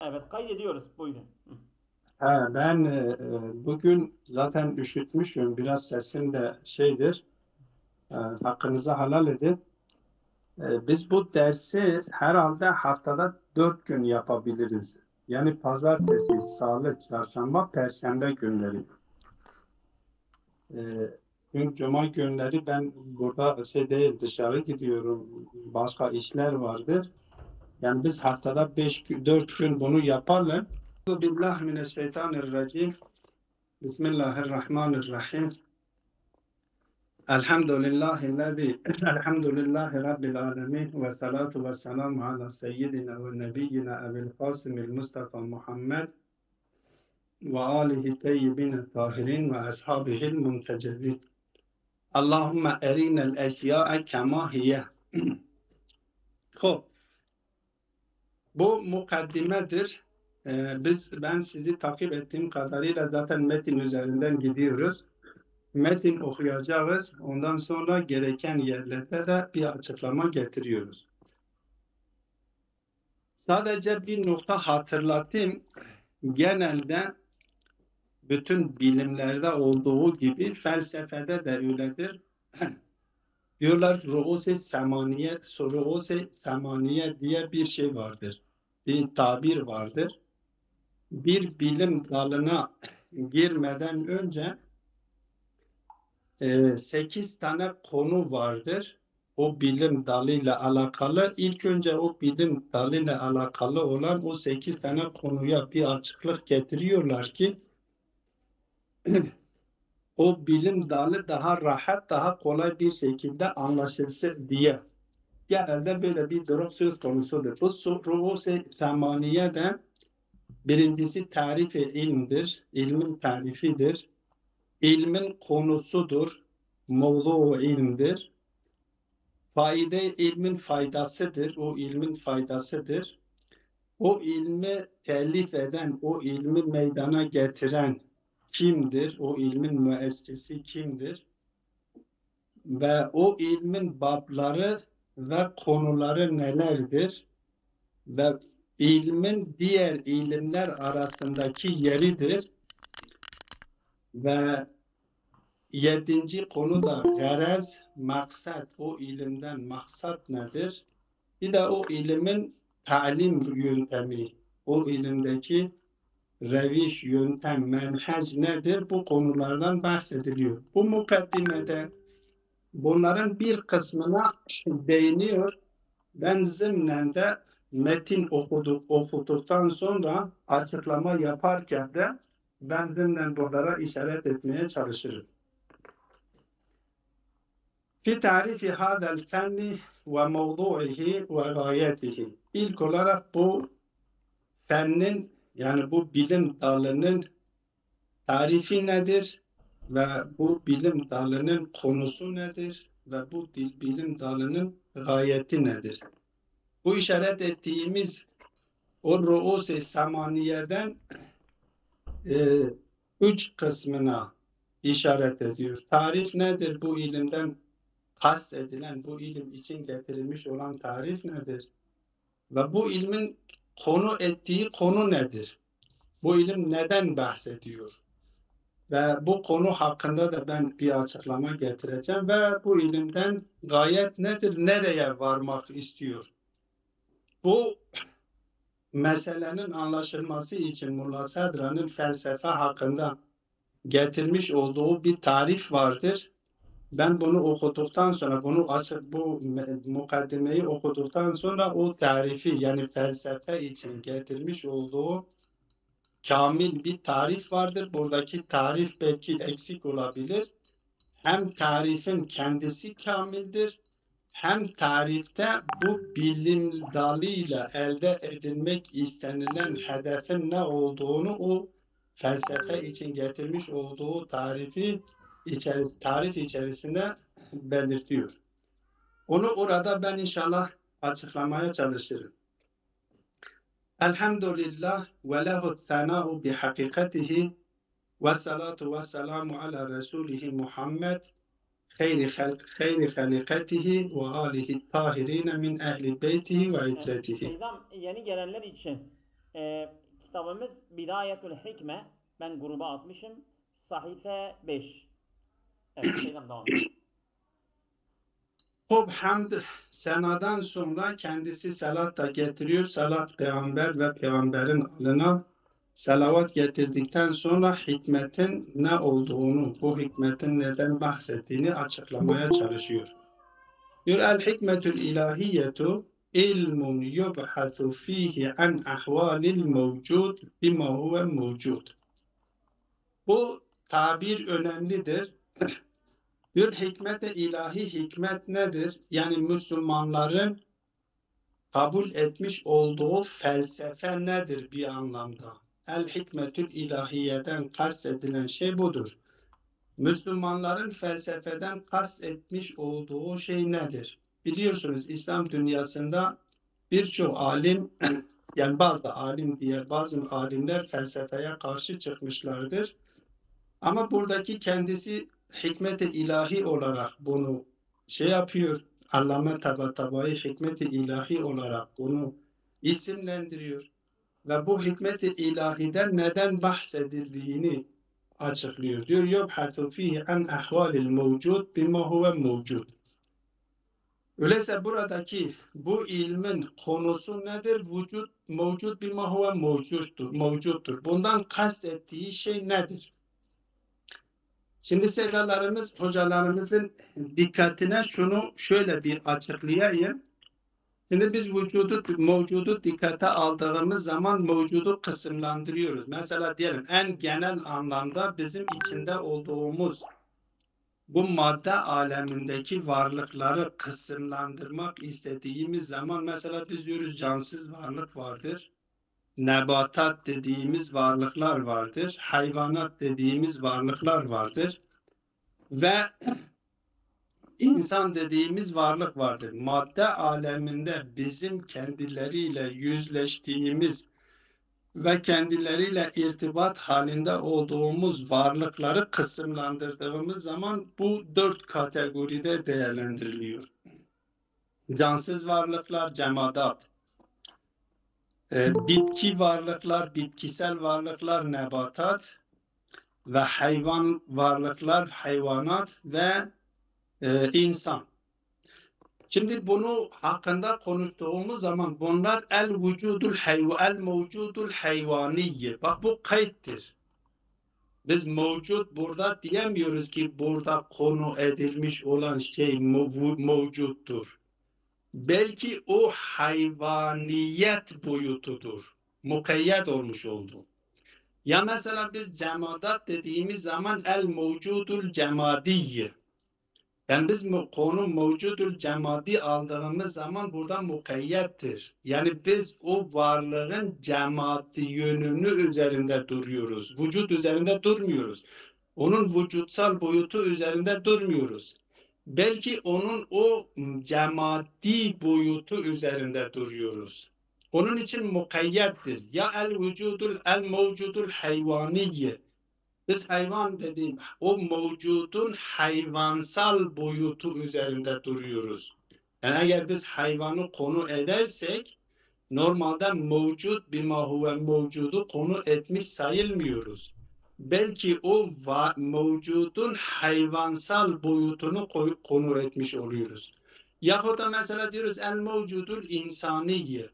Evet, kaydediyoruz. Buyurun. Hı. Ben bugün zaten üşütmüşüm. Biraz sesim de şeydir. Hakkınızı helal edin. Biz bu dersi herhalde haftada 4 gün yapabiliriz. Yani pazartesi, salı, çarşamba, perşembe günleri. E, Çünkü cuma günleri ben burada şey değil dışarı gidiyorum. Başka işler vardır. Yani biz haftada 4 gün bunu yapalım. Bismillahirrahmanirrahim. Bismillahirrahmanirrahim. Elhamdülillahi Rabbil alemin ve salatu ve selamu ala seyyidina ve nebiyyina Ebil Kasımil Mustafa Muhammed ve alihi teyyibin tahirin ve ashabihil muntecedin. Allahümme erinel eşya'a kema hiye. Bu mukaddimedir. Ben sizi takip ettiğim kadarıyla zaten metin üzerinden gidiyoruz. Metin okuyacağız. Ondan sonra gereken yerlerde de bir açıklama getiriyoruz. Sadece bir nokta hatırlatayım. Genelde bütün bilimlerde olduğu gibi felsefede de öyledir. Diyorlar ru'us-i semaniye diye bir şey vardır. Bir tabir vardır. Bir bilim dalına girmeden önce 8 tane konu vardır. O bilim dalıyla alakalı. İlk önce o bilim dalıyla alakalı olan o 8 tane konuya bir açıklık getiriyorlar ki o bilim dalı daha rahat, daha kolay bir şekilde anlaşılsın diye. Genelde böyle bir durum söz konusudur. Bu ru'us-i semaniyede birincisi tarif-i ilmdir. İlmin tarifidir. İlmin konusudur. Mevzu ilmdir. Faide ilmin faydasıdır. O ilmin faydasıdır. O ilmi telif eden, o ilmi meydana getiren kimdir? O ilmin müessisi kimdir? Ve o ilmin babları ve konuları nelerdir? Ve ilmin diğer ilimler arasındaki yeridir. Ve yedinci konu da garaz, maksat. O ilimden maksat nedir? Bir de o ilimin talim yöntemi, o ilimdeki reviş, yöntem, menhec nedir? Bu konulardan bahsediliyor. Bu mukaddimede bunların bir kısmına değiniyor. Ben zımnen de metin okuduktan sonra açıklama yaparken de ben zımnen buralara işaret etmeye çalışırım. Fi tarifi hadal fenni ve mevdu'ihi ve gayetihi. İlk olarak bu fennin yani bu bilim dalının tarifi nedir ve bu bilim dalının konusu nedir ve bu bilim dalının gayeti nedir? Bu işaret ettiğimiz o ru'us-i semaniyeden 3 kısmına işaret ediyor. Tarif nedir? Bu ilimden kast edilen, bu ilim için getirilmiş olan tarif nedir? Ve bu ilmin konu ettiği konu nedir? Bu ilim neden bahsediyor? Ve bu konu hakkında da ben bir açıklama getireceğim ve bu ilimden gayet nedir? Nereye varmak istiyor? Bu meselenin anlaşılması için Mulla Sadra'nın felsefe hakkında getirmiş olduğu bir tarif vardır. Ben bunu okuduktan sonra, bu mukaddimeyi okuduktan sonra o tarifi yani felsefe için getirmiş olduğu kamil bir tarif vardır. Buradaki tarif belki eksik olabilir. Hem tarifin kendisi kamildir, hem tarifte bu bilim dalıyla elde edilmek istenilen hedefin ne olduğunu o felsefe için getirmiş olduğu tarif içerisinde belirtiyor. Onu orada ben inşallah açıklamaya çalışırım. Elhamdülillah ve lehu thana'u bi hakikatihi ve salatu ve selamu ala Resulihi Muhammed hayri halikatihi ve alihi tahirine min ehli beytihi ve itretihi. Seydam, yeni gelenler için Kitabımız Bidayetül Hikme. Ben gruba atmışım. Sahife 5. Evet, selam devam edelim. Hub hamd senadan sonra kendisi salat da getiriyor. Salat peygamber ve peygamberin alına salavat getirdikten sonra hikmetin ne olduğunu, bu hikmetin neden bahsettiğini açıklamaya çalışıyor. Diyor el hikmetül ilahiyyetu ilmun yubhathu fihi an ahvalil mevcud bima huve mevcud. Bu tabir önemlidir. Bir hikmet-i ilahi hikmet nedir? Yani Müslümanların kabul etmiş olduğu felsefe nedir bir anlamda? El hikmetül ilahiyeden kastedilen şey budur. Müslümanların felsefeden kastetmiş olduğu şey nedir? Biliyorsunuz İslam dünyasında birçok alim yani bazı alim diye bazı alimler felsefeye karşı çıkmışlardır. Ama buradaki kendisi hikmet-i ilahi olarak bunu şey yapıyor. Allame Tabatabai hikmet-i ilahi olarak bunu isimlendiriyor. Ve bu hikmet-i ilahiden neden bahsedildiğini açıklıyor. Diyor yubhatu fihi an ahvalil mevcud bima huve mevcud. Öyleyse buradaki bu ilmin konusu nedir? Vücut mevcud bima huve mevcuttur. Bundan kastettiği şey nedir? Şimdi sevdalarımız, hocalarımızın dikkatine şunu şöyle bir açıklayayım. Şimdi biz mevcudu dikkate aldığımız zaman mevcudu kısımlandırıyoruz. Mesela diyelim en genel anlamda bizim içinde olduğumuz bu madde alemindeki varlıkları kısımlandırmak istediğimiz zaman mesela biz diyoruz cansız varlık vardır. Nebatat dediğimiz varlıklar vardır. Hayvanat dediğimiz varlıklar vardır. Ve insan dediğimiz varlık vardır. Madde aleminde bizim kendileriyle yüzleştiğimiz ve kendileriyle irtibat halinde olduğumuz varlıkları kısımlandırdığımız zaman bu 4 kategoride değerlendiriliyor. Cansız varlıklar, cemadat, bitki varlıklar, bitkisel varlıklar, nebatat ve hayvan varlıklar, hayvanat ve insan. Şimdi bunu hakkında konuştuğumuz zaman bunlar el mevcudul hayvaniyye. Bak bu kayıttır. Biz mevcut burada diyemiyoruz ki burada konu edilmiş olan şey mevcuttur. Belki o hayvaniyet boyutudur. Mukayyet olmuş oldu. Ya mesela biz cemadat dediğimiz zaman el mevcudul cemadiyye. Yani biz konu mevcudul cemadi aldığımız zaman burada mukayyettir. Yani biz o varlığın cemati yönünü üzerinde duruyoruz. Vücut üzerinde durmuyoruz. Onun vücutsal boyutu üzerinde durmuyoruz. Belki onun o cemati boyutu üzerinde duruyoruz. Onun için mukayyettir. Ya el mevcudul hayvaniyye. Biz hayvan dediğim o mevcudun hayvansal boyutu üzerinde duruyoruz. Yani eğer biz hayvanı konu edersek normalde mevcut bima huve mevcudu konu etmiş sayılmıyoruz. Belki o mevcudun hayvansal boyutunu konu etmiş oluyoruz. Yahut da mesela diyoruz el mevcudul insaniyye.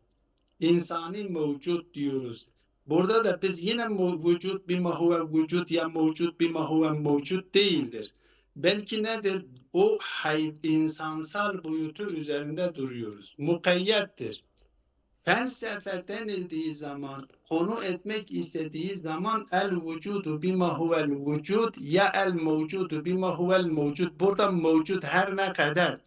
İnsani mevcut diyoruz. Burada da biz yine vücut bima huve vücut ya mevcut bima huve mevcut değildir. Belki nedir? O insansal boyutu üzerinde duruyoruz. Mukayyettir. Felsefe denildiği zaman, konu etmek istediği zaman el vücudu bima huvel vücud ya el mevcudu bima huvel mevcud. Burada mevcut her ne kadar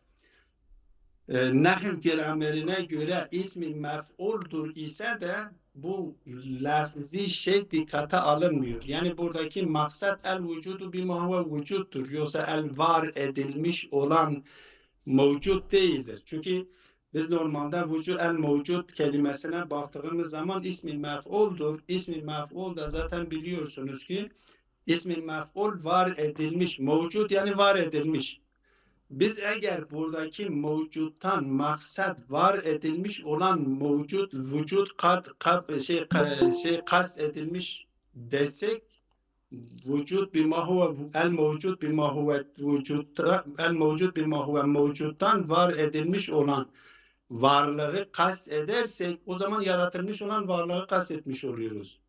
nahiv gramerine göre ismi mef'uldur ise de bu lafzi şey dikkate alınmıyor. Yani buradaki maksat el vücudu bima huve vücuttur. Yoksa el var edilmiş olan mevcut değildir. Çünkü biz normalde el mevcut kelimesine baktığımız zaman ismi mef'uldur. İsmi mef'ul da zaten biliyorsunuz ki ismi mef'ul var edilmiş. Mevcut yani var edilmiş. biz eğer buradaki mevcuttan maksat var edilmiş olan mevcut vücut kast edilmiş desek, vücut bima huve el mevcut bima huve vücutta el mevcut bima huve mevcuttan var edilmiş olan varlığı kast edersek, o zaman yaratılmış olan varlığı kast etmiş oluyoruz.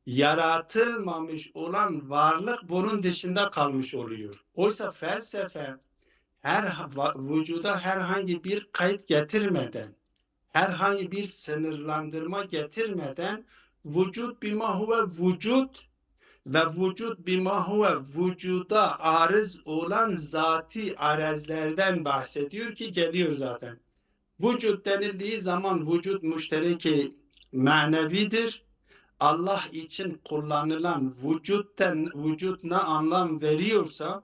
Yaratılmamış olan varlık bunun dışında kalmış oluyor. Oysa felsefe vücuda herhangi bir kayıt getirmeden, herhangi bir sınırlandırma getirmeden vücut bima huve vücut ve vücut bima huve vücuda arız olan zati arezlerden bahsediyor ki geliyor zaten. Vücut denildiği zaman vücut müştereki manevidir. Allah için kullanılan vücut ne anlam veriyorsa,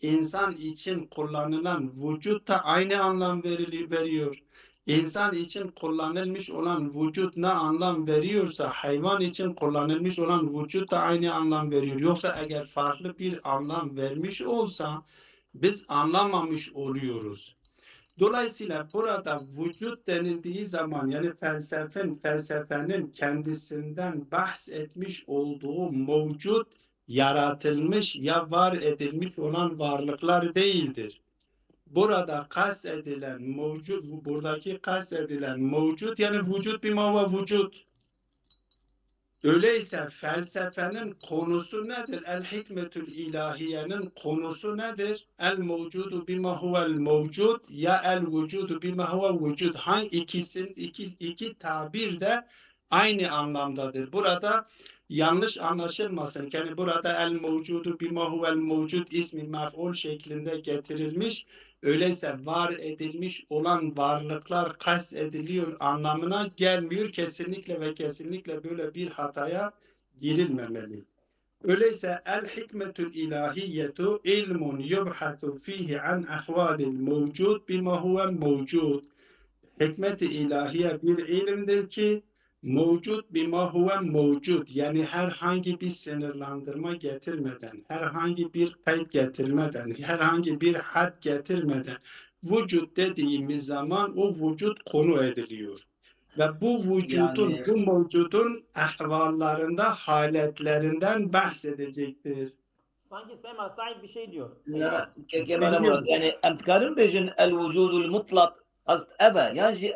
insan için kullanılan vücut da aynı anlam veriyor. İnsan için kullanılmış olan vücut ne anlam veriyorsa, hayvan için kullanılmış olan vücut da aynı anlam veriyor. Yoksa eğer farklı bir anlam vermiş olsa, biz anlamamış oluyoruz. Dolayısıyla burada vücut denildiği zaman, yani felsefenin kendisinden bahsetmiş olduğu mevcut, yaratılmış ya var edilmiş olan varlıklar değildir. Burada kastedilen mevcut, buradaki kastedilen mevcut, yani vücut bima ve vücut. Öyleyse felsefenin konusu nedir? El hikmetül ilahiyenin konusu nedir? El mevcudu bima huvel mevcud ya el vücudu bima huvel vücud. Hangi iki tabir de aynı anlamdadır. Burada yanlış anlaşılmasın. Yani burada el mevcudu bima huvel mevcud ismi mef'ul şeklinde getirilmiş. Öyleyse var edilmiş olan varlıklar kast ediliyor anlamına gelmiyor. Kesinlikle ve kesinlikle böyle bir hataya girilmemeli. Öyleyse el hikmetül ilahiyyetu ilmun yubhatu fihi an ahvalil mevcud bima huve mevcud. Hikmet-i ilahiye bir ilimdir ki mevcut bima huve mevcut, yani herhangi bir sınırlandırma getirmeden, herhangi bir kayıt getirmeden, herhangi bir had getirmeden vücut dediğimiz zaman o vücut konu ediliyor. Ve bu vücudun, bu mevcudun ahvallarında, haletlerinden bahsedecektir. Sanki Süleyman Said bir şey diyor. لا كما مراد يعني أنت كانوا بيجن الوجود المطلق قصد أبا يجي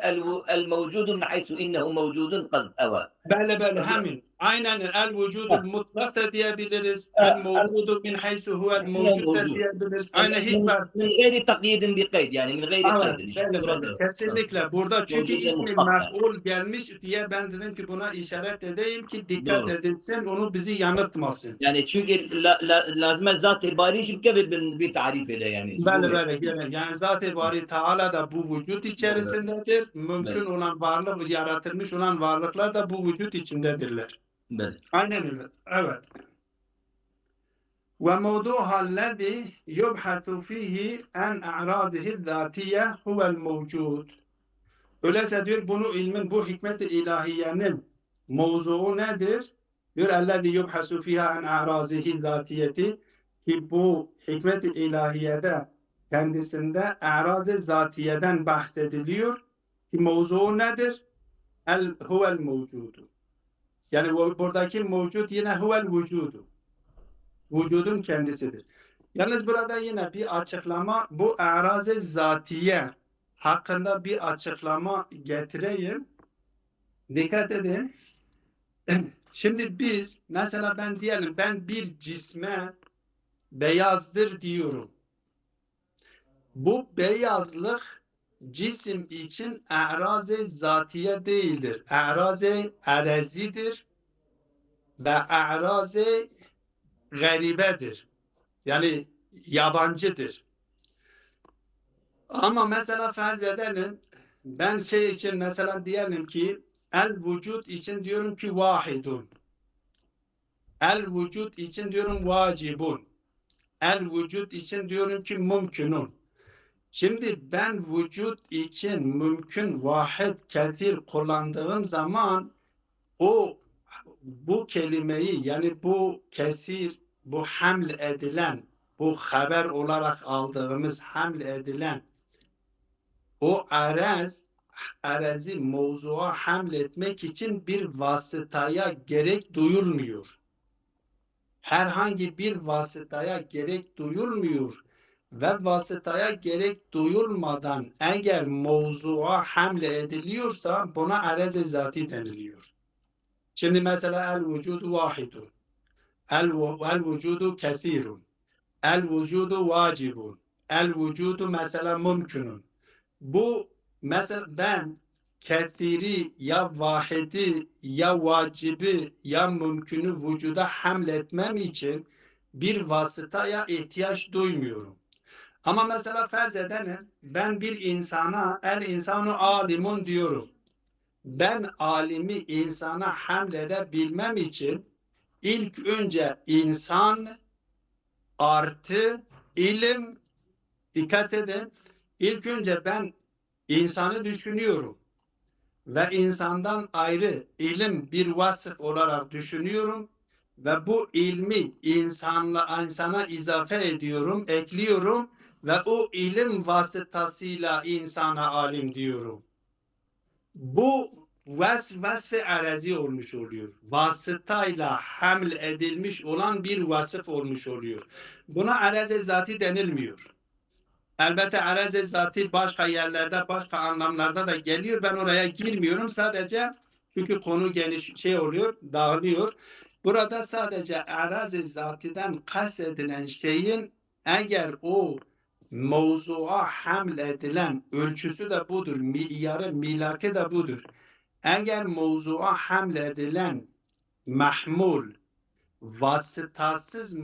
الموجود من حيث إنه موجود قصد أبا. Böyle hemen. Aynen el vücudul mutlak da diyebiliriz. El mevcudu min haysu huvel mevcud da diyebiliriz. Aynen hiç var. من غير تقييد بقيد يعني من غير قيد. Kesinlikle. Burada çünkü ismi mef'ul gelmiş diye ben dedim ki buna işaret edeyim ki dikkat edilsin, onu bizi yanıltmasın. Yani çünkü lazım zat-ı bari şirke bir tarif ede yani. Böyle. Yani zat-ı bari Teala da bu vücut içerisindedir. Mümkün olan varlık, yaratılmış olan varlıklar da bu vücut içindedirler. Aynen öyle. Evet. Ve mevduhallezî yubhasu fîhî en a'râdihi zâtiye huvel mevcud. Öyleyse diyor bunu ilmin, bu hikmet-i ilahiyenin mevzuu nedir? Diyor ellezî yubhasu fîhâ en a'râzihi zâtiyeti, ki bu hikmet-i ilahiyede kendisinde a'raz-ı zatiyeden bahsediliyor. Ki mevzuu nedir? Huvel mevcudu. Yani buradaki mevcut yine huvel vücudu. Vücudun kendisidir. Yalnız burada yine bir açıklama, bu a'raz-ı zatiye hakkında bir açıklama getireyim. Dikkat edin. Şimdi biz mesela ben bir cisme beyazdır diyorum. Bu beyazlık cisim için a'raz-ı zatiye değildir. A'raz-ı arezidir ve a'raz-ı garibedir. Yani yabancıdır. Ama mesela farz edelim, ben için mesela diyelim ki el vücut için diyorum ki vahidun. El vücut için diyorum vacibun. El vücut için diyorum ki mümkünun. Şimdi ben vücut için mümkün, vahid, kethir kullandığım zaman bu kelimeyi, yani bu kesir, bu haml edilen, bu haber olarak aldığımız hamle edilen o arezi mevzuğa hamletmek için bir vasıtaya gerek duyulmuyor. Herhangi bir vasıtaya gerek duyulmuyor ve vasıtaya gerek duyulmadan eğer mevzuğa hamle ediliyorsa buna arez-i zati deniliyor. Şimdi mesela el-vücudu vahidun, el-vücudu kethirun, el-vücudu vacibun, el-vücudu mesela mümkünün. Bu mesela ben kethiri ya vahidi ya vacibi ya mümkünü vücuda hamletmem için bir vasıtaya ihtiyaç duymuyorum. Ama mesela farz edelim ben bir insana el insanu alimun diyorum. Ben alimi insana hamledebilmem için ilk önce insan artı ilim, dikkat edin, ilk önce ben insanı düşünüyorum ve insandan ayrı ilim bir vasıf olarak düşünüyorum ve bu ilmi insana izafe ediyorum, ekliyorum ve o ilim vasıtasıyla insana alim diyorum. Bu vasf-ı arazi olmuş oluyor. Vasıtayla haml edilmiş olan bir vasıf olmuş oluyor. Buna arez-i zati denilmiyor. Elbette arez-i zati başka yerlerde, başka anlamlarda da geliyor. Ben oraya girmiyorum sadece çünkü konu geniş oluyor, dağılıyor. Burada sadece arez-i zatiden kastedilen şeyin eğer o mevzuğa haml edilen ölçüsü de budur, miyarı, milaki de budur. Eğer mevzuğa haml edilen mahmul, vasıtasız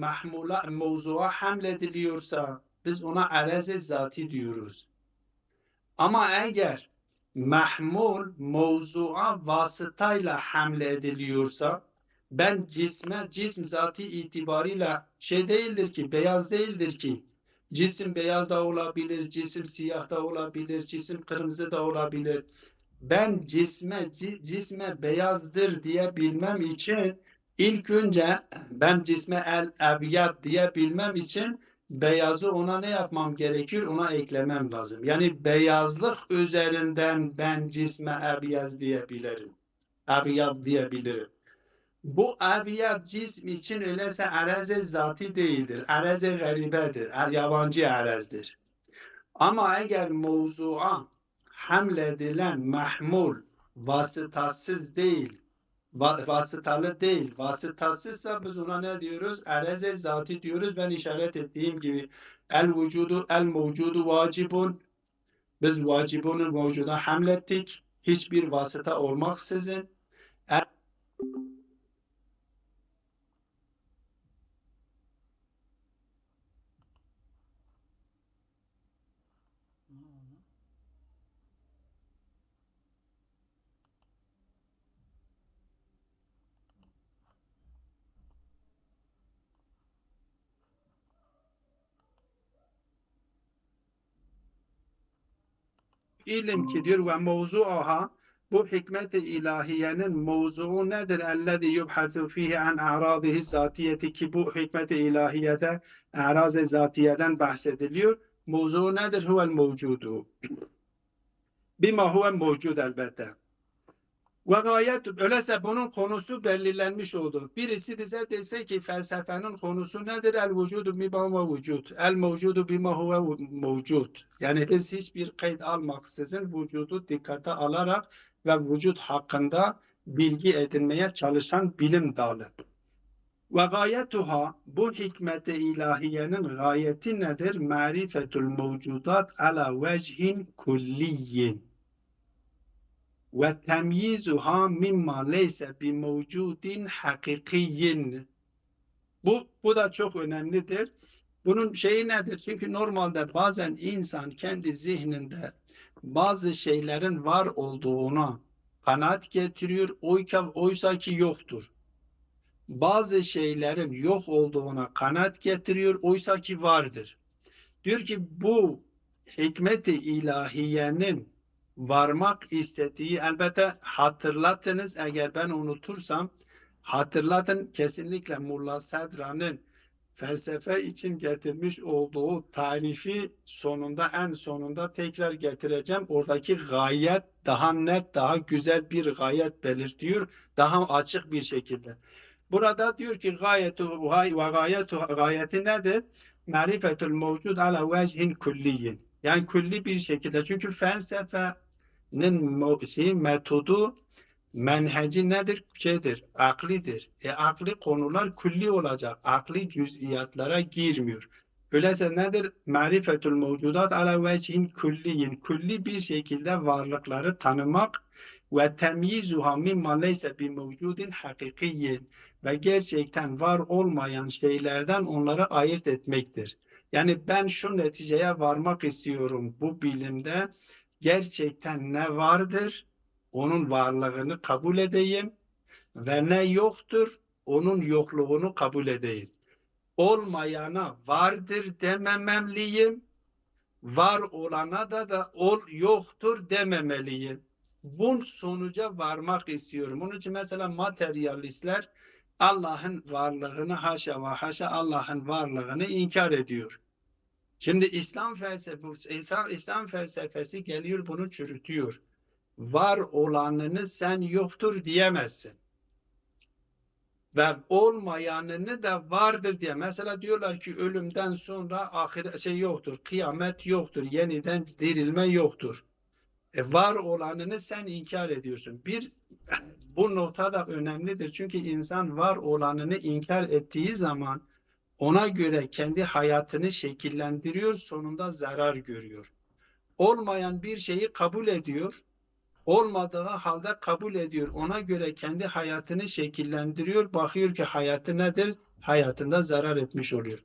mevzuğa haml ediliyorsa biz ona arez-i zati diyoruz. Ama eğer mahmul mevzuğa vasıtayla hamle ediliyorsa ben cism zati itibarıyla değildir ki, beyaz değildir ki. Cisim beyaz da olabilir, cisim siyah da olabilir, cisim kırmızı da olabilir. Ben cisme beyazdır diyebilmem için ilk önce ben cisme el-ebyad diyebilmem için beyazı ona ne yapmam gerekir? Ona eklemem lazım. Yani beyazlık üzerinden ben cisme ebyaz diyebilirim. Ebyad diyebilirim. Bu ebyad cism için öyleyse arez-i zati değildir. Arez-i garibedir. Yabancı arezdir. Ama eğer mevzuğa hamledilen mahmul vasıtasız değil, vasıtalı değil, vasıtasızsa biz ona ne diyoruz? Arez-i zati diyoruz. Ben işaret ettiğim gibi el mevcudu vacibun. Biz vacibunun mevcuda hamlettik. Hiçbir vasıta olmaksızın. İlim ki diyor ve mevzuaha bu hikmet-i ilahiyenin mevzuu nedir? Ellezî yubhatu fihi an a'râdihi zatiyeti ki bu hikmet-i ilahiyede a'raz-ı zatiyeden bahsediliyor. Mevzuu nedir? Huvel mevcudu. Bima huve mevcud elbette. Ve gayet öyleyse bunun konusu belirlenmiş oldu. Birisi bize dese ki felsefenin konusu nedir? El vücudu bima huve vücud. El mevcudu bima huve mevcud. Yani biz hiçbir kayıt almaksızın vücudu dikkate alarak ve vücut hakkında bilgi edinmeye çalışan bilim dalı. Ve gayetuha bu hikmet-i ilahiyenin gayeti nedir? Marifetul mevcudat ala vecihin kulliyin. Ve temyizuha mimma leyse bi mevcudin hakikiyin. Bu da çok önemlidir. Bunun şeyi nedir? Çünkü normalde bazen insan kendi zihninde bazı şeylerin var olduğuna kanaat getiriyor, oysa ki yoktur. Bazı şeylerin yok olduğuna kanaat getiriyor, oysa ki vardır. Diyor ki bu hikmet-i ilahiyenin varmak istediği elbette hatırlatınız eğer ben unutursam hatırlatın kesinlikle Mulla Sadra'nın felsefe için getirmiş olduğu tarifi en sonunda tekrar getireceğim. Oradaki gayet daha net, daha güzel bir gayet belirtiyor. Daha açık bir şekilde. Burada diyor ki gayeti nedir? Marifetul mevcud ala vecihin külliyin. Yani külli bir şekilde. Çünkü felsefenin metodu, menheci nedir? Aklidir. Akli konular külli olacak. Akli cüz'iyatlara girmiyor. Öyleyse nedir? Marifetul mevcudat ala vecihin külliyin. Külli bir şekilde varlıkları tanımak ve temyizuha mimma leyse bi mevcudin hakikiyin. Ve gerçekten var olmayan şeylerden onları ayırt etmektir. Yani ben şu neticeye varmak istiyorum bu bilimde. Gerçekten ne vardır? Onun varlığını kabul edeyim ve ne yoktur? Onun yokluğunu kabul edeyim. Olmayana vardır dememeliyim. Var olana da yoktur dememeliyim. Bu sonuca varmak istiyorum. Onun için mesela materyalistler Allah'ın varlığını haşa ve haşa Allah'ın varlığını inkar ediyor. Şimdi İslam felsefesi geliyor bunu çürütüyor. Var olanını sen yoktur diyemezsin. Ve olmayanını da vardır diye. Mesela diyorlar ki ölümden sonra yoktur, kıyamet yoktur, yeniden dirilme yoktur. Var olanını sen inkar ediyorsun. Bu nokta da önemlidir. Çünkü insan var olanını inkar ettiği zaman ona göre kendi hayatını şekillendiriyor, sonunda zarar görüyor. Olmayan bir şeyi kabul ediyor, olmadığı halde kabul ediyor. Ona göre kendi hayatını şekillendiriyor, bakıyor ki hayatı nedir? Hayatında zarar etmiş oluyor.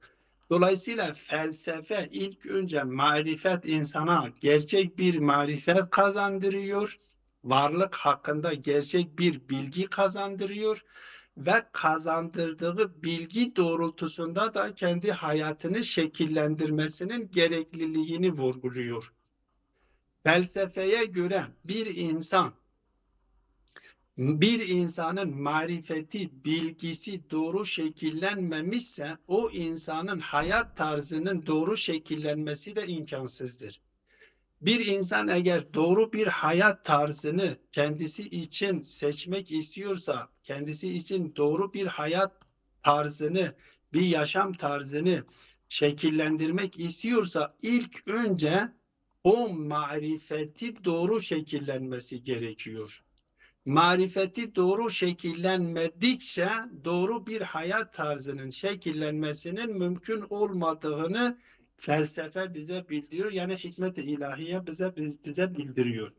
Dolayısıyla felsefe ilk önce marifet insana gerçek bir marifet kazandırıyor. Varlık hakkında gerçek bir bilgi kazandırıyor ve kazandırdığı bilgi doğrultusunda da kendi hayatını şekillendirmesinin gerekliliğini vurguluyor. Felsefeye göre bir insanın marifeti, bilgisi doğru şekillenmemişse o insanın hayat tarzının doğru şekillenmesi de imkansızdır. Bir insan eğer doğru bir hayat tarzını kendisi için seçmek istiyorsa, kendisi için doğru bir hayat tarzını, bir yaşam tarzını şekillendirmek istiyorsa ilk önce o marifeti doğru şekillenmesi gerekiyor. Marifeti doğru şekillenmedikçe doğru bir hayat tarzının şekillenmesinin mümkün olmadığını felsefe bize bildiriyor. Yani hikmet-i ilahiye bize bildiriyor.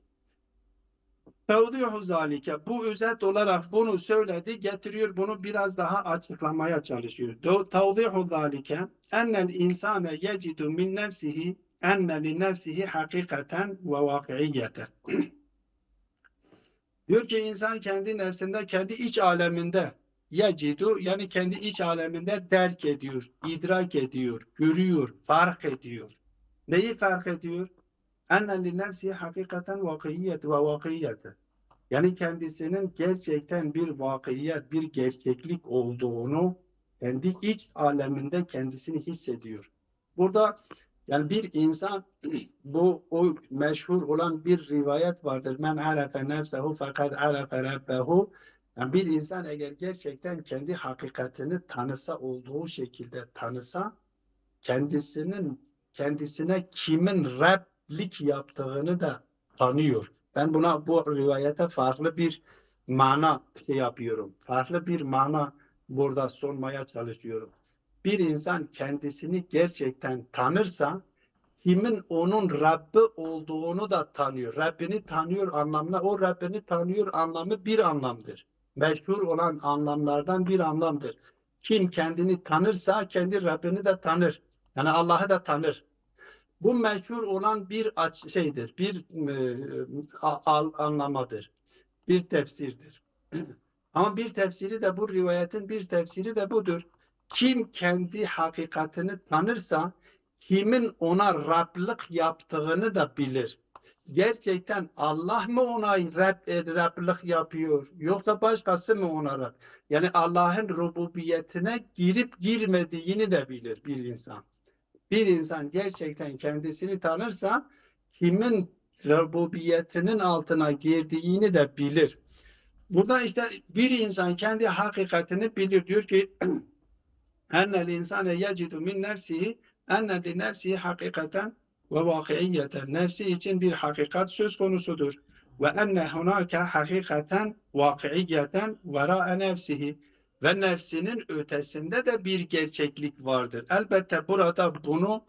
Tevdihu zalike. Bu özet olarak bunu söyledi, getiriyor, bunu biraz daha açıklamaya çalışıyor. Tevdihu zalike ennel insane yecidu min nefsihi enne li nefsihi hakikaten ve vakiiyeten. Diyor ki insan kendi nefsinde, kendi iç aleminde yecidu, yani kendi iç aleminde derk ediyor, idrak ediyor, görüyor, fark ediyor. Neyi fark ediyor? Enne li nefsihi hakikaten vakiyet ve vakiyete. Yani kendisinin gerçekten bir vakiyet, bir gerçeklik olduğunu kendi iç aleminde kendisini hissediyor. Burada yani bir insan, o meşhur olan bir rivayet vardır. Men arefe nefsehu fakat arefe rabbehu. Yani bir insan eğer gerçekten kendi hakikatini tanısa, olduğu şekilde tanısa, kendisine kimin Rablik yaptığını da tanıyor. Ben bu rivayete farklı bir mana yapıyorum. Farklı bir mana burada sunmaya çalışıyorum. Bir insan kendisini gerçekten tanırsa, kimin onun Rabbi olduğunu da tanıyor. Rabbini tanıyor anlamına, o Rabbini tanıyor anlamı bir anlamdır. Meşhur olan anlamlardan bir anlamdır. Kim kendini tanırsa kendi Rabbini de tanır. Yani Allah'ı da tanır. Bu meşhur olan bir anlamadır. Bir tefsirdir. Ama bir tefsiri de, bu rivayetin bir tefsiri de budur. Kim kendi hakikatini tanırsa, kimin ona Rablık yaptığını da bilir. gerçekten Allah mı ona Rablik yapıyor yoksa başkası mı ona Rab? Yani Allah'ın rububiyetine girip girmediğini de bilir bir insan. Bir insan gerçekten kendisini tanırsa kimin rububiyetinin altına girdiğini de bilir. Burada işte bir insan kendi hakikatini bilir. Diyor ki ennel insane yecidu min nefsihi enne li nefsihi hakikaten ve vakiiyeten. Nefsi için bir hakikat söz konusudur. Ve enne hunake hakikaten vakiiyeten vera'a nefsihi. Ve nefsinin ötesinde de bir gerçeklik vardır. Elbette burada bunu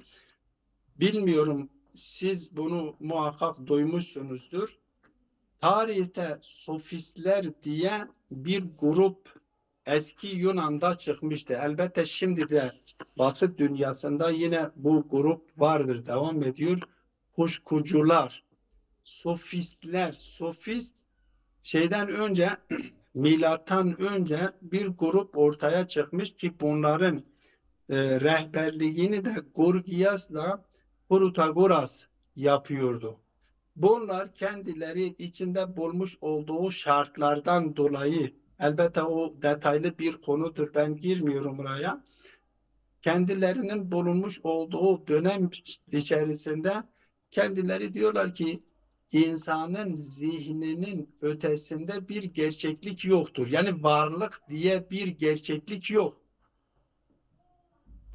bilmiyorum, siz bunu muhakkak duymuşsunuzdur. Tarihte sofistler diye bir grup eski Yunan'da çıkmıştı. Elbette şimdi de Batı dünyasında yine bu grup vardır, devam ediyor. Kuşkucular, sofistler, sofist şeyden önce milattan önce bir grup ortaya çıkmış ki bunların rehberliğini de Gorgias'la Protagoras yapıyordu. Bunlar kendileri içinde bulmuş olduğu şartlardan dolayı, elbette o detaylı bir konudur, ben girmiyorum oraya. Kendilerinin bulunmuş olduğu dönem içerisinde kendileri diyorlar ki insanın zihninin ötesinde bir gerçeklik yoktur. Yani varlık diye bir gerçeklik yok.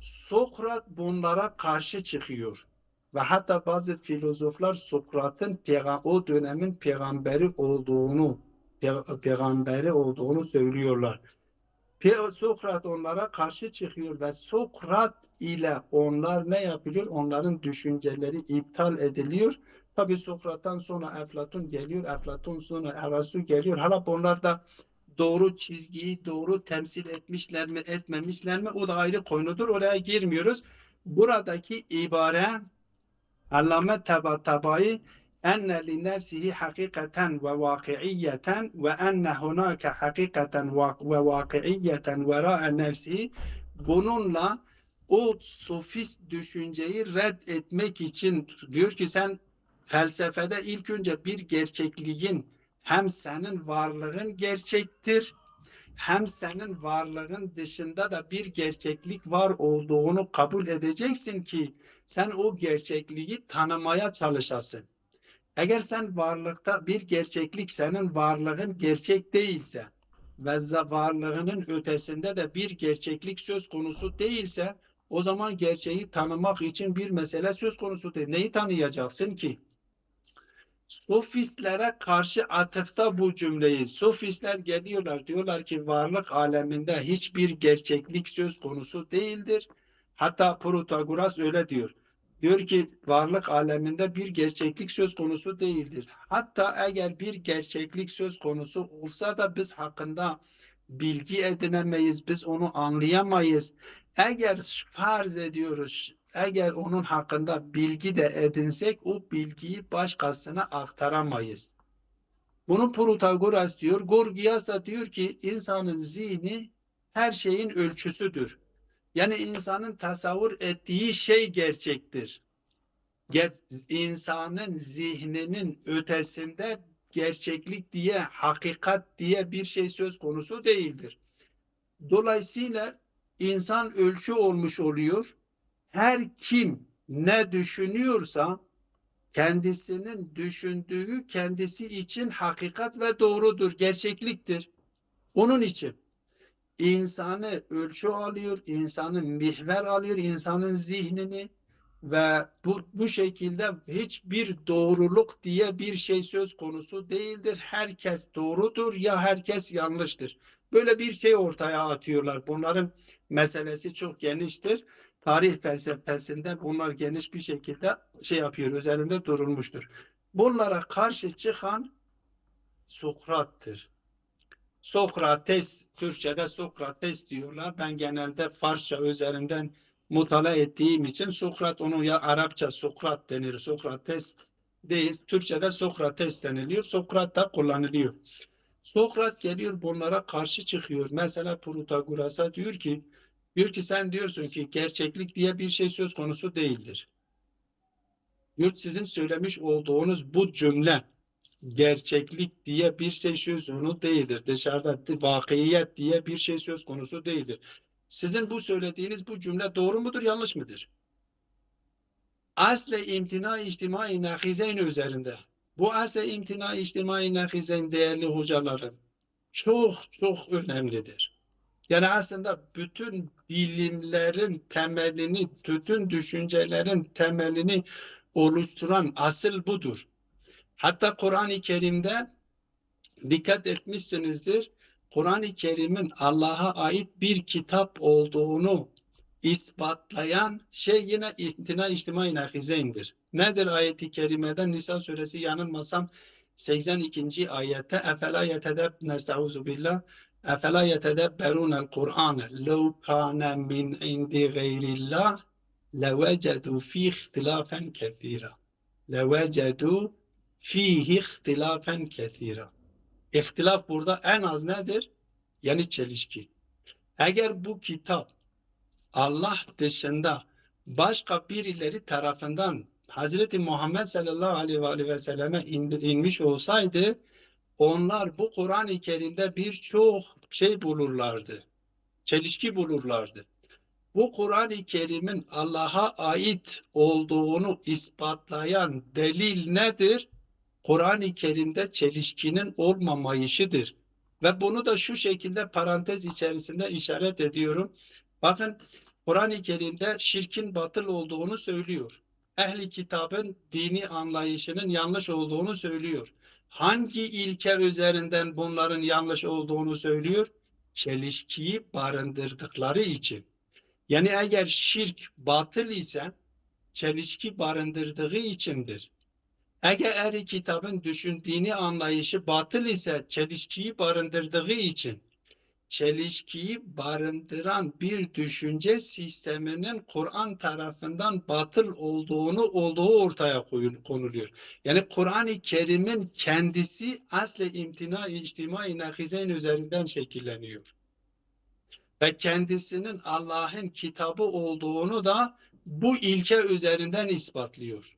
Sokrat bunlara karşı çıkıyor. Ve hatta bazı filozoflar Sokrat'ın o dönemin peygamberi olduğunu söylüyorlar. Sokrat onlara karşı çıkıyor ve Sokrat ile onlar ne yapılıyor? Onların düşünceleri iptal ediliyor. Tabi Sokrat'tan sonra Eflatun geliyor. Eflatun sonra Erastu geliyor. Hala bunlar da doğru çizgiyi doğru temsil etmişler mi etmemişler mi o da ayrı konudur. Oraya girmiyoruz. Buradaki ibare Allame Tabatabai enne li nefsihi hakikaten ve vakiiyeten ve enne hunake hakikaten ve vakiiyeten vera'a nefsihi, bununla o sofist düşünceyi red etmek için diyor ki sen felsefede ilk önce bir gerçekliğin, hem senin varlığın gerçektir hem senin varlığın dışında da bir gerçeklik var olduğunu kabul edeceksin ki sen o gerçekliği tanımaya çalışasın. Eğer sen varlıkta bir gerçeklik, senin varlığın gerçek değilse ve varlığının ötesinde de bir gerçeklik söz konusu değilse, o zaman gerçeği tanımak için bir mesele söz konusu değil. Neyi tanıyacaksın ki? Sofistlere karşı atıfta bu cümleyi, sofistler geliyorlar diyorlar ki varlık aleminde hiçbir gerçeklik söz konusu değildir. Hatta Protagoras öyle diyor. Diyor ki varlık aleminde bir gerçeklik söz konusu değildir. Hatta eğer bir gerçeklik söz konusu olsa da biz hakkında bilgi edinemeyiz, biz onu anlayamayız. Eğer farz ediyoruz, eğer onun hakkında bilgi de edinsek o bilgiyi başkasına aktaramayız. Bunu Protagoras diyor. Gorgias da diyor ki insanın zihni her şeyin ölçüsüdür. Yani insanın tasavvur ettiği şey gerçektir. İnsanın zihninin ötesinde gerçeklik diye, hakikat diye bir şey söz konusu değildir. Dolayısıyla insan ölçü olmuş oluyor. Her kim ne düşünüyorsa kendisinin düşündüğü kendisi için hakikat ve doğrudur, gerçekliktir. Onun için insanı ölçü alıyor, insanı mihver alıyor, insanın zihnini ve bu şekilde hiçbir doğruluk diye bir şey söz konusu değildir. Herkes doğrudur ya herkes yanlıştır. Böyle bir şey ortaya atıyorlar. Bunların meselesi çok geniştir. Tarih felsefesinde bunlar geniş bir şekilde şey yapıyor, üzerinde durulmuştur. Bunlara karşı çıkan Sokrat'tır. Sokrates, Türkçe'de Sokrates diyorlar. Ben genelde Farsça üzerinden mutala ettiğim için Sokrat, onu ya Arapça Sokrat denir, Sokrates değil. Türkçe'de Sokrates deniliyor. Sokrat da kullanılıyor. Sokrat geliyor bunlara karşı çıkıyor. Mesela Protagoras'a diyor ki sen diyorsun ki gerçeklik diye bir şey söz konusu değildir. Diyor sizin söylemiş olduğunuz bu cümle gerçeklik diye bir şey söz konusu değildir. Dışarıda vakiyet diye bir şey söz konusu değildir. Sizin bu söylediğiniz bu cümle doğru mudur, yanlış mıdır? Asle imtina içtimai nahizeyn üzerinde. Bu asle imtina içtimai nahizeyn değerli hocalarım çok önemlidir. Yani aslında bütün bilimlerin temelini, bütün düşüncelerin temelini oluşturan asıl budur. Hatta Kur'an-ı Kerim'de dikkat etmişsinizdir. Kur'an-ı Kerim'in Allah'a ait bir kitap olduğunu ispatlayan şey yine imtina içtimai nahizeyndir. Nedir ayeti kerimede? Nisa suresi yanılmasam 82. ayette efela nestauzu billah efela yetedebberunel Kur'ane lev kâne min indi gayrillah levecedu fî ihtilâfen kethîra levecedu fîhi ihtilâfen kethîra. İhtilaf burada en az nedir? Yani çelişki. Eğer bu kitap Allah dışında başka birileri tarafından Hazreti Muhammed sallallahu aleyhi ve selleme indirilmiş olsaydı onlar bu Kur'an-ı Kerim'de birçok şey bulurlardı. Çelişki bulurlardı. Bu Kur'an-ı Kerim'in Allah'a ait olduğunu ispatlayan delil nedir? Kur'an-ı Kerim'de çelişkinin olmamayışıdır. Ve bunu da şu şekilde parantez içerisinde işaret ediyorum. Bakın Kur'an-ı Kerim'de şirkin batıl olduğunu söylüyor. Ehli kitabın dini anlayışının yanlış olduğunu söylüyor. Hangi ilke üzerinden bunların yanlış olduğunu söylüyor? Çelişkiyi barındırdıkları için. Yani eğer şirk batıl ise çelişki barındırdığı içindir. Eğer ehli kitabın düşündüğünü anlayışı batıl ise çelişkiyi barındırdığı için çelişkiyi barındıran bir düşünce sisteminin Kur'an tarafından batıl olduğu ortaya konuluyor. Yani Kur'an-ı Kerim'in kendisi asle imtina içtimai nahizeyn üzerinden şekilleniyor. Ve kendisinin Allah'ın kitabı olduğunu da bu ilke üzerinden ispatlıyor.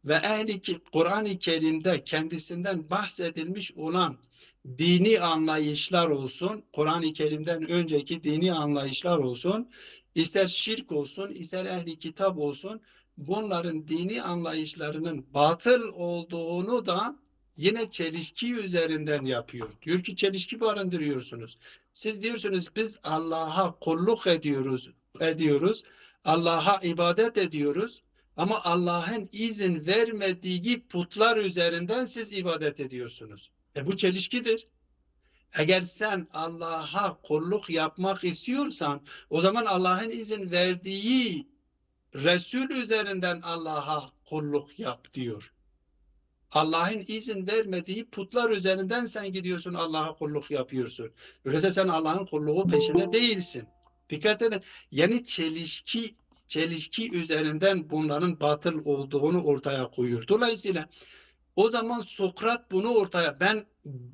Ve ehli Kur'an-ı Kerim'de kendisinden bahsedilmiş olan dini anlayışlar olsun, Kur'an-ı Kerim'den önceki dini anlayışlar olsun, ister şirk olsun, ister ehli kitap olsun, bunların dini anlayışlarının batıl olduğunu da yine çelişki üzerinden yapıyor. Diyor ki çelişki barındırıyorsunuz. Siz diyorsunuz biz Allah'a kulluk ediyoruz, Allah'a ibadet ediyoruz. Ama Allah'ın izin vermediği putlar üzerinden siz ibadet ediyorsunuz. Bu çelişkidir. Eğer sen Allah'a kulluk yapmak istiyorsan o zaman Allah'ın izin verdiği Resul üzerinden Allah'a kulluk yap diyor. Allah'ın izin vermediği putlar üzerinden sen gidiyorsun Allah'a kulluk yapıyorsun. Öyleyse sen Allah'ın kulluğu peşinde değilsin. Dikkat edin. Yani çelişki üzerinden bunların batıl olduğunu ortaya koyuyor. Dolayısıyla o zaman Sokrat bunu ben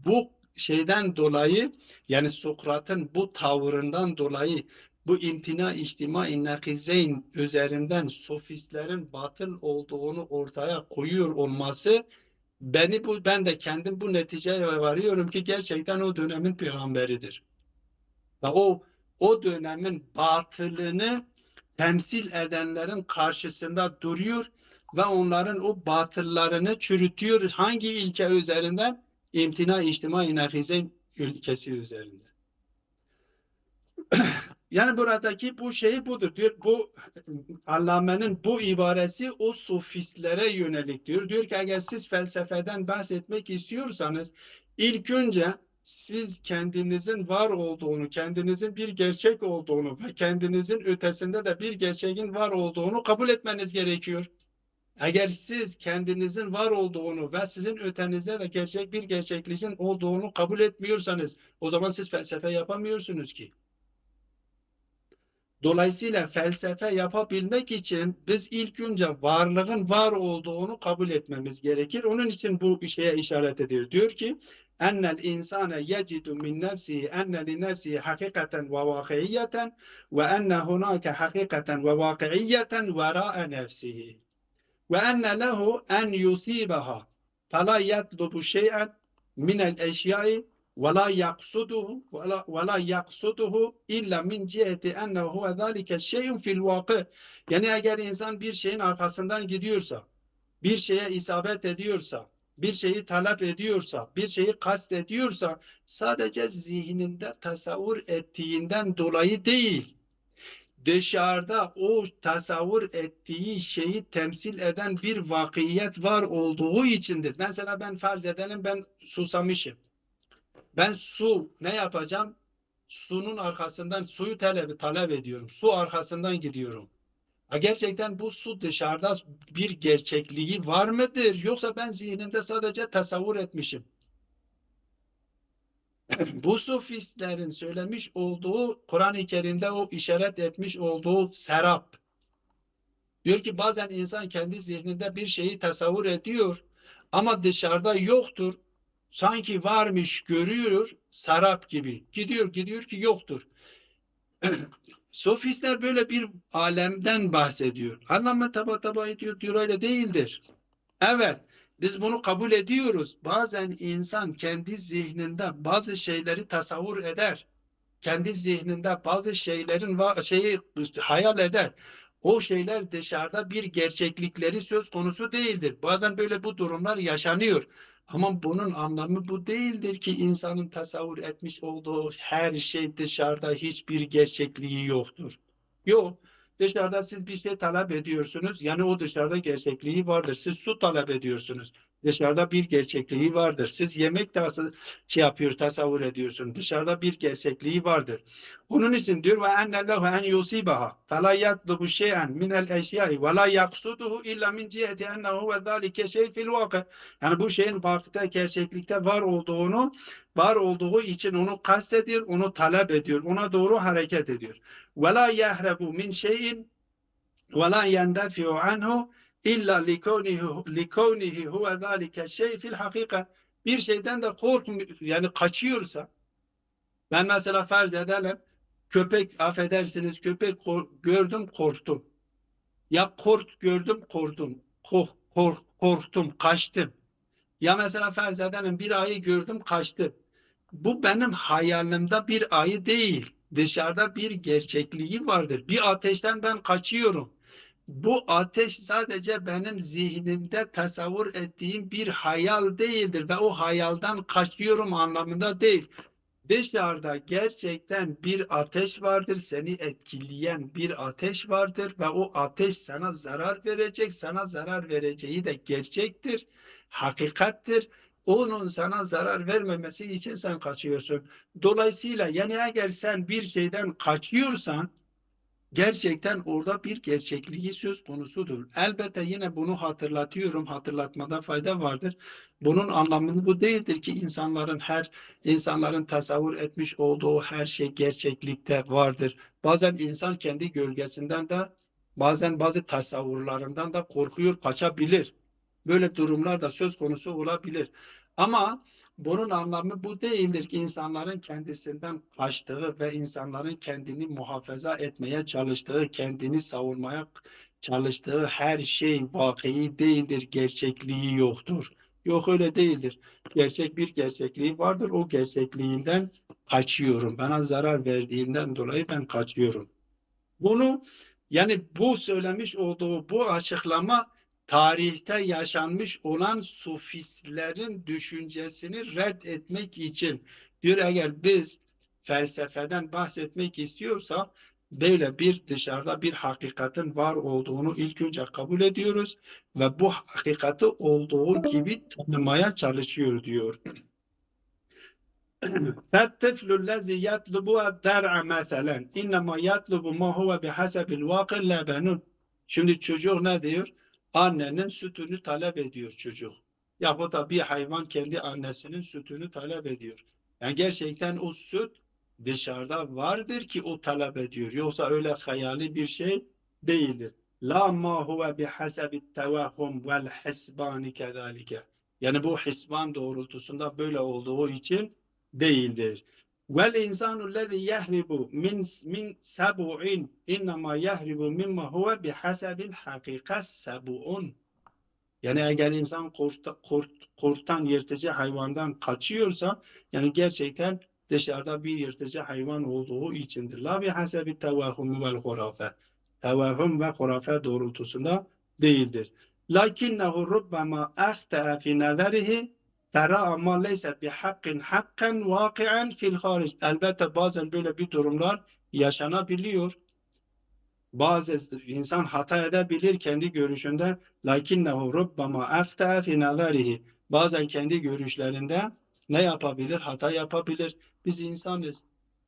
bu şeyden dolayı yani Sokrat'ın bu tavırından dolayı bu imtina içtimai nahizeyn üzerinden sofistlerin batıl olduğunu ortaya koyuyor olması ben de kendim bu neticeye varıyorum ki gerçekten o dönemin peygamberidir. Ve o dönemin batılını temsil edenlerin karşısında duruyor ve onların o batıllarını çürütüyor. Hangi ilke üzerinden? İmtina içtimai nahizeyn ülkesi üzerinde. Yani buradaki bu şey budur diyor. Bu Allame'nin bu ibaresi o sofistlere yönelik diyor. Diyor ki eğer siz felsefeden bahsetmek istiyorsanız ilk önce siz kendinizin var olduğunu, kendinizin bir gerçek olduğunu ve kendinizin ötesinde de bir gerçeğin var olduğunu kabul etmeniz gerekiyor. Eğer siz kendinizin var olduğunu ve sizin ötenizde de bir gerçekliğin olduğunu kabul etmiyorsanız o zaman siz felsefe yapamıyorsunuz ki. Dolayısıyla felsefe yapabilmek için biz ilk önce varlığın var olduğunu kabul etmemiz gerekir. Onun için bu şeye işaret ediyor. Diyor ki ennel insane yecidu min nefsihi enne li nefsihi hakikaten ve vakiyyeten ve enne hunake hakikaten ve vakiyyeten vera'a nefsihi. ve enne lehu en yusibaha fela yatlubu şey'en minel eşyai ve la yaksuduhu illa min ciheti ennehu huve zâlike şey'un fil vakı. Yani eğer insan bir şeyin arkasından gidiyorsa, bir şeye isabet ediyorsa, bir şeyi talep ediyorsa, bir şeyi kast ediyorsa, sadece zihninde tasavvur ettiğinden dolayı değil, dışarıda o tasavvur ettiği şeyi temsil eden bir vakiyet var olduğu içindir. Mesela ben farz edelim, ben susamışım. Ben su ne yapacağım? Sunun arkasından suyu talep ediyorum. Su arkasından gidiyorum. Gerçekten bu su dışarıda bir gerçekliği var mıdır? Yoksa ben zihnimde sadece tasavvur etmişim. Bu sufistlerin söylemiş olduğu, Kur'an-ı Kerim'de o işaret etmiş olduğu serap. Diyor ki bazen insan kendi zihninde bir şeyi tasavvur ediyor ama dışarıda yoktur. Sanki varmış görüyor, serap gibi. Gidiyor ki yoktur. Sofistler böyle bir alemden bahsediyor. Anlamı taba ediyor, diyor öyle değildir. Evet, biz bunu kabul ediyoruz. Bazen insan kendi zihninde bazı şeyleri tasavvur eder. Kendi zihninde bazı şeylerin şeyi hayal eder. O şeyler dışarıda bir gerçeklikleri söz konusu değildir. Bazen böyle bu durumlar yaşanıyor. Ama bunun anlamı bu değildir ki insanın tasavvur etmiş olduğu her şey dışarıda hiçbir gerçekliği yoktur. Yok. Dışarıda siz bir şey talep ediyorsunuz. Yani o dışarıda gerçekliği vardır. Siz su talep ediyorsunuz. Dışarıda bir gerçekliği vardır. Siz yemek tasavvur ediyorsun. Dışarıda bir gerçekliği vardır. Onun için diyor ve enne lehu en yusibaha fela yatlubu şey'en minel eşyai ve la yaksuduhu illa min ciheti ennehu ve zâlike şey fil vakı. Yani bu şeyin vakıta gerçeklikte var olduğu için onu kastediyor, onu talep ediyor, ona doğru hareket ediyor. Ve la yahrebu min şey'in ve la yendefi'u anhu illa likonihi huve zâlike şey fil hakika. Bir şeyden de yani kaçıyorsa, ben mesela farz edelim, köpek, affedersiniz, köpek gördüm korktum. Ya gördüm korktum. Korktum, kaçtım. Ya mesela farz edelim bir ayı gördüm kaçtım. Bu benim hayalimde bir ayı değil. Dışarıda bir gerçekliği vardır. Bir ateşten ben kaçıyorum. Bu ateş sadece benim zihnimde tasavvur ettiğim bir hayal değildir ve o hayalden kaçıyorum anlamında değil. Dışarıda gerçekten bir ateş vardır, seni etkileyen bir ateş vardır ve o ateş sana zarar verecek, sana zarar vereceği de gerçektir, hakikattir. Onun sana zarar vermemesi için sen kaçıyorsun. Dolayısıyla yani eğer sen bir şeyden kaçıyorsan, gerçekten orada bir gerçekliği söz konusudur. Elbette yine bunu hatırlatıyorum, hatırlatmada fayda vardır. Bunun anlamı bu değildir ki insanların tasavvur etmiş olduğu her şey gerçeklikte vardır. Bazen insan kendi gölgesinden de bazen bazı tasavvurlarından da korkuyor, kaçabilir. Böyle durumlar da söz konusu olabilir. Ama bunun anlamı bu değildir ki insanların kendisinden kaçtığı ve insanların kendini muhafaza etmeye çalıştığı, kendini savunmaya çalıştığı her şey vakî değildir, gerçekliği yoktur. Yok öyle değildir. Bir gerçekliği vardır, o gerçekliğinden kaçıyorum. Bana zarar verdiğinden dolayı ben kaçıyorum. Yani bu söylemiş olduğu bu açıklama tarihte yaşanmış olan sufistlerin düşüncesini etmek için diyor. Eğer biz felsefeden bahsetmek istiyorsak böyle bir dışarıda bir hakikatin var olduğunu ilk önce kabul ediyoruz ve bu hakikati olduğu gibi tanımaya çalışıyor diyor. فالطفل الذي يطلب الدرع مثلا إنما يطلب ما هو بحسب الواقع لبن. Şimdi çocuk ne diyor? Annenin sütünü talep ediyor çocuk. Ya bu da bir hayvan kendi annesinin sütünü talep ediyor. Yani gerçekten o süt dışarıda vardır ki o talep ediyor. Yoksa öyle hayali bir şey değildir. La ma huve bihasabit tevahhum vel hisbani kezalike. Yani bu hisban doğrultusunda böyle olduğu için değildir. Vel insanu lezî yehribu min sab'in innema yehribu mimma huve bihasabil hakika sab'un. Yani eğer insan kurttan, yırtıcı hayvandan kaçıyorsa, yani gerçekten dışarıda bir yırtıcı hayvan olduğu içindir. La bihasebi tevahhum vel hurafe. Tevahhum ve hurafe doğrultusunda değildir. Lakinnehu rubbama ahta'a fi nazarihi tera ma leyse bihakkin hakkan vaki'an fil haric. Elbette bazen böyle bir durumlar yaşanabiliyor. Bazı insan hata edebilir kendi görüşünde. Lakinnehu rubbama afta fi nazarihi. Bazen kendi görüşlerinde ne yapabilir? Hata yapabilir. Biz insanız.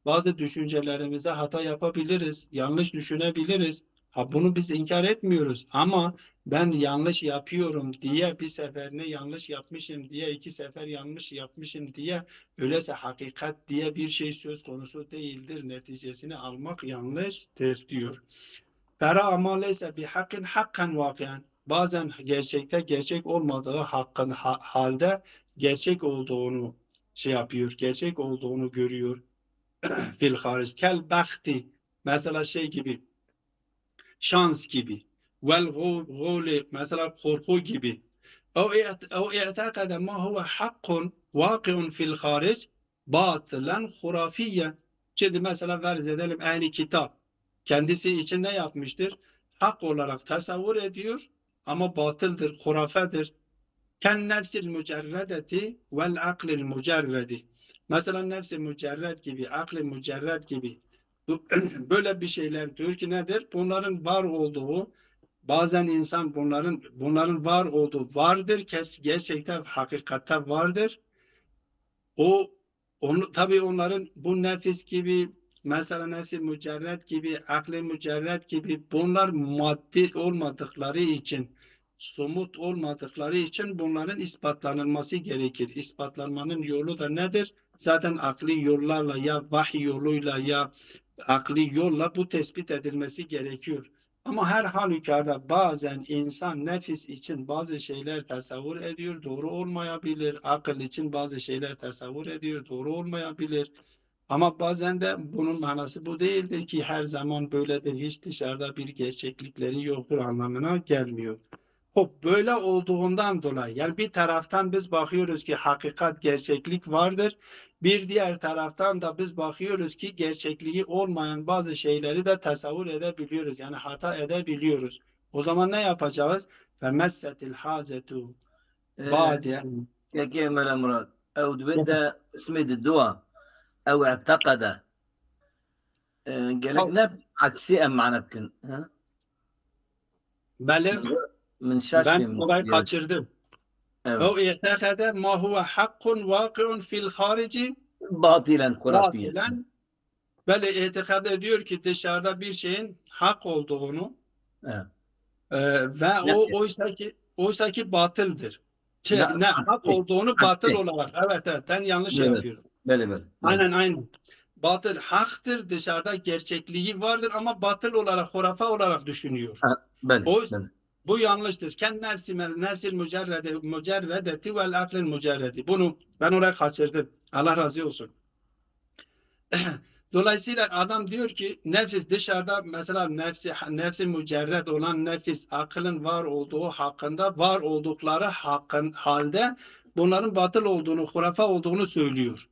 Bazı düşüncelerimizde hata yapabiliriz. Yanlış düşünebiliriz. Ha, bunu biz inkar etmiyoruz. Ama ben yanlış yapıyorum diye, bir seferini yanlış yapmışım diye, iki sefer yanlış yapmışım diye, öyleyse hakikat diye bir şey söz konusu değildir. Neticesini almak yanlıştır diyor. Fera ama leyse bi hakkın hakkan vakiyen. Bazen gerçekte gerçek olmadığı halde gerçek olduğunu şey yapıyor, gerçek olduğunu görüyor. Fil hariç. Kel bakti. Mesela şey gibi, şans gibi. Vel guli, mesela korku gibi. O i'takade ma huve hakkun vakiun fil hariç batılan hurafiyen. Şimdi mesela verz edelim ehli kitap. Kendisi için ne yapmıştır? Hak olarak tasavvur ediyor ama batıldır, hurafedir. Ken nefsil mücerredeti vel aklil mücerredi. Mesela nefsi mücerred gibi, akli mücerred gibi böyle bir şeyler diyor ki nedir? Bunların var olduğu, bazen insan bunların var olduğu vardır, gerçekten hakikatte vardır. Tabii onların bu nefis gibi, mesela nefsi mücerred gibi, akli mücerred gibi, bunlar maddi olmadıkları için, somut olmadıkları için bunların ispatlanılması gerekir. İspatlanmanın yolu da nedir? Zaten akli yollarla, ya vahiy yoluyla ya akli yolla bu tespit edilmesi gerekiyor. Ama her halükarda bazen insan nefis için bazı şeyler tasavvur ediyor, doğru olmayabilir. Akıl için bazı şeyler tasavvur ediyor, doğru olmayabilir. Ama bazen de bunun manası bu değildir ki her zaman böyledir. Hiç dışarıda bir gerçeklikleri yoktur anlamına gelmiyor. Böyle olduğundan dolayı, yani bir taraftan biz bakıyoruz ki hakikat, gerçeklik vardır. Bir diğer taraftan da biz bakıyoruz ki gerçekliği olmayan bazı şeyleri de tasavvur edebiliyoruz. Yani hata edebiliyoruz. O zaman ne yapacağız? فَمَسَّتِ الْحَاجَةُ بَعْدَ كيف ملا مراد او بدا اسمه الدواء او اعتقد قال لك نب عكسي ام معنى بكن ها من شاش Ben olayı kaçırdım. O i'tekade ma huve hakkun vakiun fil harici باطلا خرافيا böyle itikad ediyor ki dışarıda bir şeyin hak olduğunu ve oysa ki batıldır. Hak olduğunu batıl olarak. Evet, ben yanlış yapıyorum. Böyle. Aynen. Batıl haktır, dışarıda gerçekliği vardır ama batıl olarak, hurafe olarak düşünüyor. Bu yanlıştır. Ken nefsil mücerredeti vel aklil mücerredi. Bunu ben oraya kaçırdım. Allah razı olsun. Dolayısıyla adam diyor ki nefis dışarıda, mesela nefsi mücerred olan nefis, akılın var olduğu hakkında, var oldukları halde bunların batıl olduğunu, hurafe olduğunu söylüyor.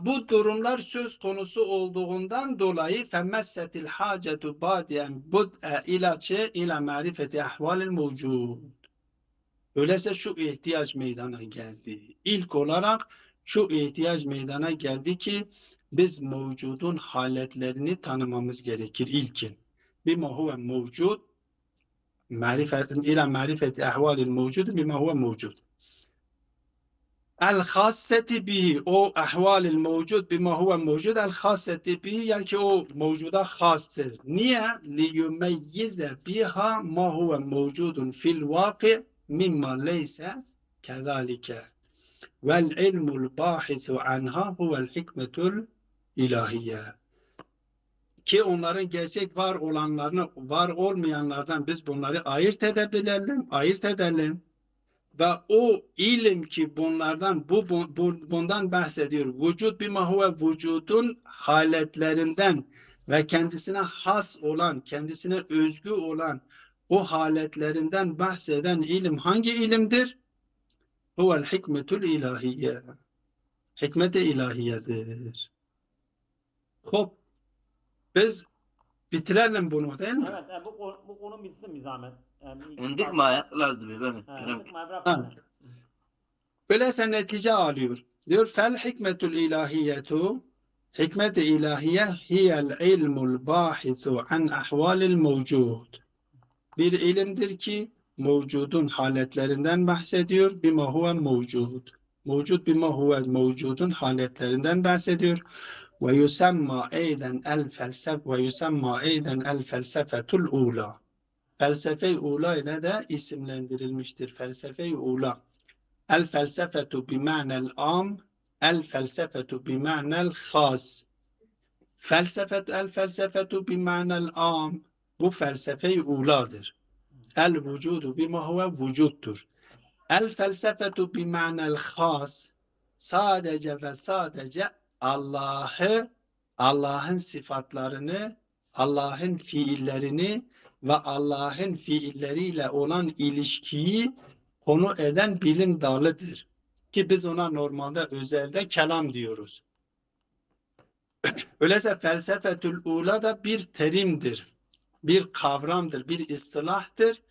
Bu durumlar söz konusu olduğundan dolayı فَمَسَّتِ الْحَاجَةُ بَادِيًا بُدْءَ ila marifeti ahvalil mevcud. Öyleyse şu ihtiyaç meydana geldi. İlk olarak şu ihtiyaç meydana geldi ki biz mevcudun haletlerini tanımamız gerekir ilkin. Bima huve mevcud ila marifeti ahvalil mevcud bima huve mevcud. El-hasseti bihi, o ahvalil mevcud bima huve mevcud, el-hasseti bihi, yani ki o mevcuda hastır. Niye? Liyumeyyize biha ma huve mevcudun fil vaki mimma leyse kezalike. Vel ilmul bahisu anha huvel hikmetul ilahiyye. Ki onların gerçek var olanlarını, var olmayanlardan biz bunları ayırt edelim. Ve o ilim ki bundan bahsediyor. Vücut bima huve vücudun haletlerinden ve kendisine has olan, kendisine özgü olan o haletlerinden bahseden ilim hangi ilimdir? Huvel hikmetul ilahiyye. Hikmet-i ilahiyedir. Hop, biz bitirelim bunu değil mi? Evet, bu konu bitsin bir zahmet. عندك ما لازم يبان Indik ma bırak. Ha. Öyleyse netice alıyor. Diyor fel hikmetul ilahiyetu, hikmet-i ilahiye hiyel ilmul bahisu an ahvalil mevcud. Bir ilimdir ki mevcudun haletlerinden bahsediyor. Bima huve mevcud. Mevcud bima huve mevcudun haletlerinden bahsediyor. Ve yusemma eyden el felsef ve yusemma eyden el felsefetul ula. Felsefe-i ula ile de isimlendirilmiştir. Felsefe-i ula. El felsefetu bima'nel am, el felsefetu bima'nel khas. El felsefetu bima'nel am. Bu felsefe-i uladır. El vücudu bima huve vücuttur. El felsefetu bima'nel khas. Sadece ve sadece Allah'ın sıfatlarını, Allah'ın fiillerini ve Allah'ın fiilleriyle olan ilişkiyi konu eden bilim dalıdır. Ki biz ona normalde özelde kelam diyoruz. Öyleyse felsefetül ula da bir terimdir, bir kavramdır, bir istilahtır.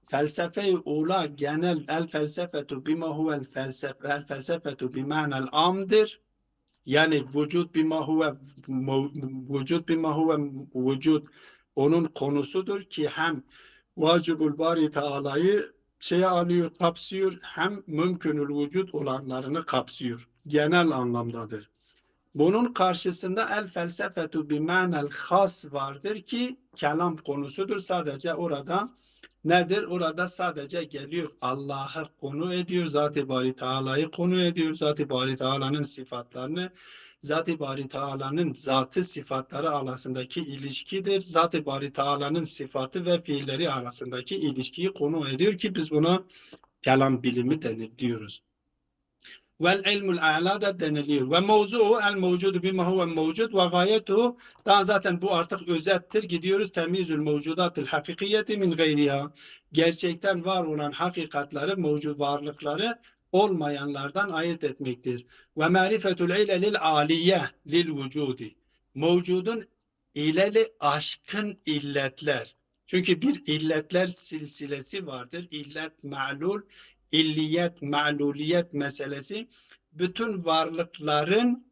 Felsefe-i ula genel el felsefetu bima huvel felsefe, el felsefetu bima'nel amdır. Yani vücut bima huve vücut onun konusudur ki hem vacibul bari Teala'yı alıyor, kapsıyor, hem mümkünül vücut olanlarını kapsıyor. Genel anlamdadır. Bunun karşısında el felsefetu bima'nel has vardır ki kelam konusudur. Sadece orada nedir? Orada sadece geliyor Allah'ı konu ediyor, Zat-ı Bari Teala'yı konu ediyor, Zat-ı Bari Teala'nın sıfatlarını, Zat-ı Bari Teala'nın zatı sıfatları arasındaki ilişkidir. Zat-ı Bari Teala'nın sıfatı ve fiilleri arasındaki ilişkiyi konu ediyor ki biz buna kelam bilimi denir diyoruz. Vel ilmul a'la da deniliyor. Ve mevzu'u el mevcudu bima huve mevcud ve gayetuhu, daha zaten bu artık özettir. Gidiyoruz temizül mevcudatil hakikiyeti min gayriha. Gerçekten var olan hakikatları, mevcut varlıkları olmayanlardan ayırt etmektir. Ve marifetul ilelil aliye lil vücudi. Mevcudun ileli aşkın illetler. Çünkü bir illetler silsilesi vardır. İllet ma'lul, illiyet, ma'luliyet meselesi. Bütün varlıkların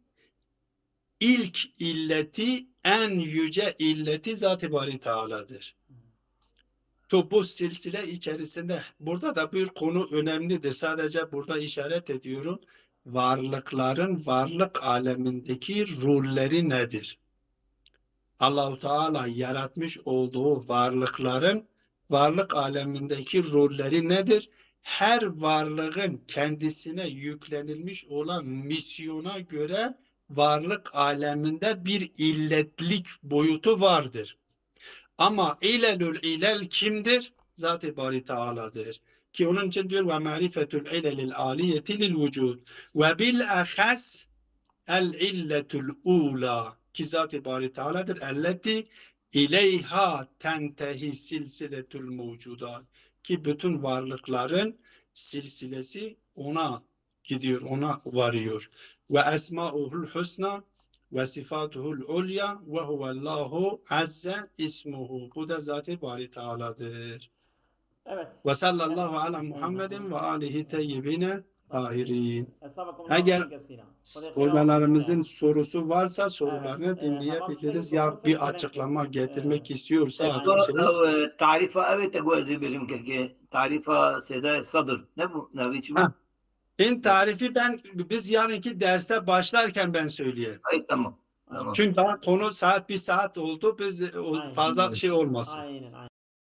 ilk illeti, en yüce illeti Zat-ı Bari Teala'dır. Bu silsile içerisinde burada da bir konu önemlidir. Sadece burada işaret ediyorum. Varlıkların varlık alemindeki rolleri nedir? Allah-u Teala yaratmış olduğu varlıkların varlık alemindeki rolleri nedir? Her varlığın kendisine yüklenilmiş olan misyona göre varlık aleminde bir illetlik boyutu vardır. Ama ilelül ilel kimdir? Zat-ı Bari Teala'dır. Ki onun için diyor ve marifetül ilelil aliyeti lil vücud ve bil ahas el illetül ula ki Zat-ı Bari Teala'dır. Elleti ileyha tentehi silsiletül mevcudat ki bütün varlıkların silsilesi ona gidiyor, ona varıyor. Ve esma'uhul husna ve sifatuhul ulya ve huvallahu azze ismuhu. Bu da Zat-ı Bari Teala'dır. Evet. Ve sallallahu ala Muhammedin ve alihi teyyibine tahirin. Esabakum Eğer Allah'ın kesira. hocalarımızın sorusu varsa sorularını dinleyebiliriz. Ya bir açıklama getirmek istiyorsa تعريفها أبي تجوازي بجم كركي تعريفها سيدا صدر نبو نبي شو tarifi biz yarınki derste başlarken ben söyleyeyim. أي تمام Çünkü daha konu bir saat oldu. Biz fazla şey olmasın. Aynen.